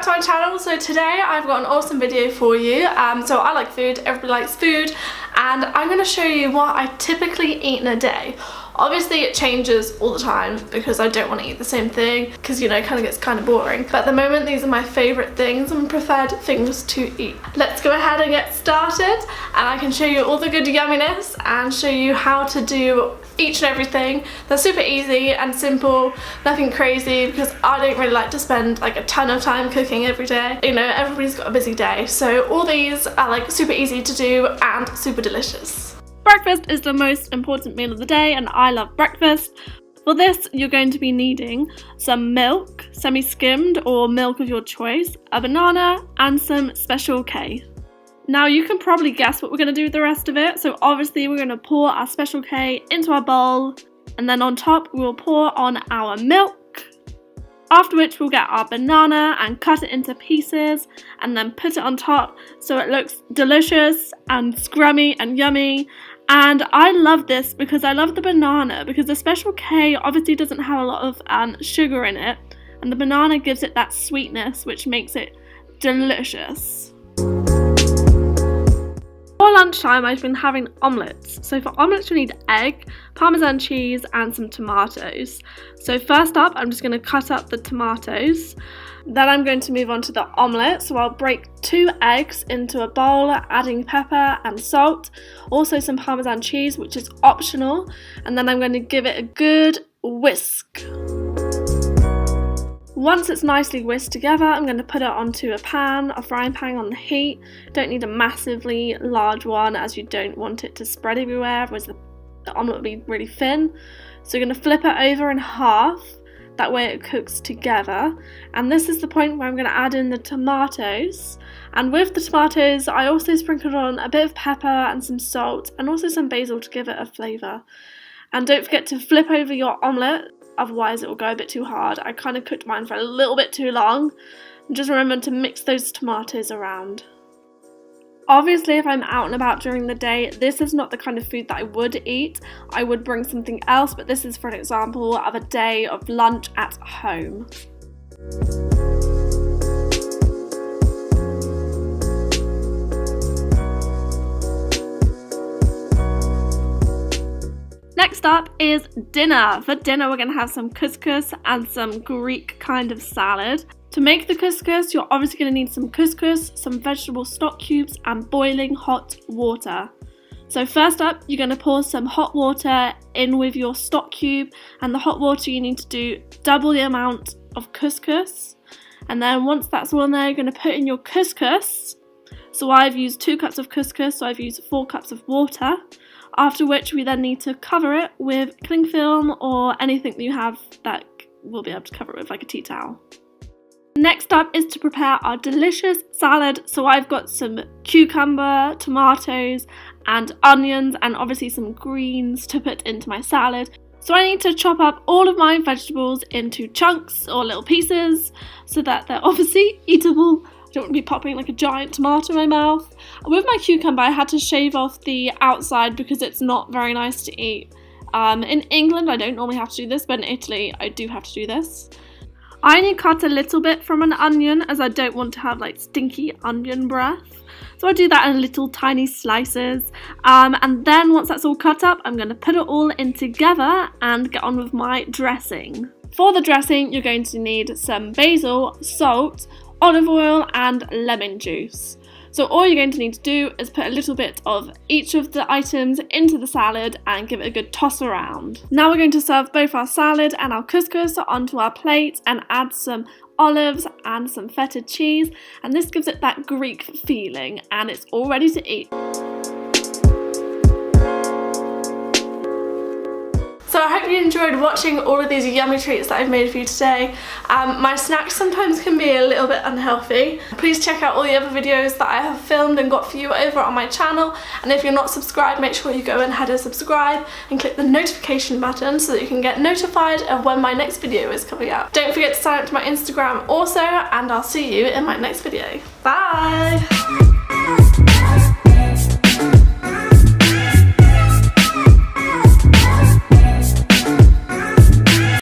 to my channel. So today I've got an awesome video for you. So I like food, everybody likes food, and I'm going to show you what I typically eat in a day. Obviously it changes all the time because I don't want to eat the same thing because, you know, it kind of gets kind of boring. But at the moment these are my favourite things and preferred things to eat. Let's go ahead and get started, and I can show you all the good yumminess and show you how to do each and everything. They're super easy and simple, nothing crazy, because I don't really like to spend like a ton of time cooking every day. You know, everybody's got a busy day, so all these are like super easy to do and super delicious. Breakfast is the most important meal of the day, and I love breakfast. For this, you're going to be needing some milk, semi-skimmed or milk of your choice, a banana, and some Special K. Now you can probably guess what we're going to do with the rest of it. So obviously we're going to pour our Special K into our bowl, and then on top we'll pour on our milk. After which we'll get our banana and cut it into pieces and then put it on top so it looks delicious and scrummy and yummy. And I love this because I love the banana, because the Special K obviously doesn't have a lot of sugar in it, and the banana gives it that sweetness which makes it delicious. For lunchtime I've been having omelettes. So for omelettes we need egg, Parmesan cheese and some tomatoes. So first up I'm just going to cut up the tomatoes. Then I'm going to move on to the omelette. So I'll break 2 eggs into a bowl, adding pepper and salt, also some Parmesan cheese, which is optional, and then I'm going to give it a good whisk. Once it's nicely whisked together, I'm going to put it onto a pan, a frying pan on the heat. Don't need a massively large one, as you don't want it to spread everywhere, otherwise the omelette will be really thin. So you're going to flip it over in half, that way it cooks together. And this is the point where I'm going to add in the tomatoes. And with the tomatoes, I also sprinkled on a bit of pepper and some salt, and also some basil to give it a flavour. And don't forget to flip over your omelette, otherwise it will go a bit too hard. I kind of cooked mine for a little bit too long. And just remember to mix those tomatoes around. Obviously, if I'm out and about during the day, this is not the kind of food that I would eat. I would bring something else, but this is for an example of a day of lunch at home. Next up is dinner. For dinner we're going to have some couscous and some Greek kind of salad. To make the couscous, you're obviously going to need some couscous, some vegetable stock cubes and boiling hot water. So first up, you're going to pour some hot water in with your stock cube, and the hot water you need to do double the amount of couscous. And then once that's all in there, you're going to put in your couscous. So I've used 2 cups of couscous, so I've used 4 cups of water. After which we then need to cover it with cling film or anything that you have that will be able to cover it with, like a tea towel. Next up is to prepare our delicious salad. So I've got some cucumber, tomatoes and onions, and obviously some greens to put into my salad. So I need to chop up all of my vegetables into chunks or little pieces so that they're obviously eatable. I don't want to be popping like a giant tomato in my mouth. With my cucumber I had to shave off the outside because it's not very nice to eat. In England I don't normally have to do this, but in Italy I do have to do this. I only cut a little bit from an onion as I don't want to have like stinky onion breath. So I do that in little tiny slices. And then once that's all cut up, I'm going to put it all in together and get on with my dressing. For the dressing, you're going to need some basil, salt, olive oil and lemon juice. So all you're going to need to do is put a little bit of each of the items into the salad and give it a good toss around. Now we're going to serve both our salad and our couscous onto our plate and add some olives and some feta cheese, and this gives it that Greek feeling, and it's all ready to eat. So I hope you enjoyed watching all of these yummy treats that I've made for you today. My snacks sometimes can be a little bit unhealthy. Please check out all the other videos that I have filmed and got for you over on my channel. And if you're not subscribed, make sure you go ahead and subscribe and click the notification button so that you can get notified of when my next video is coming out. Don't forget to sign up to my Instagram also, and I'll see you in my next video. Bye!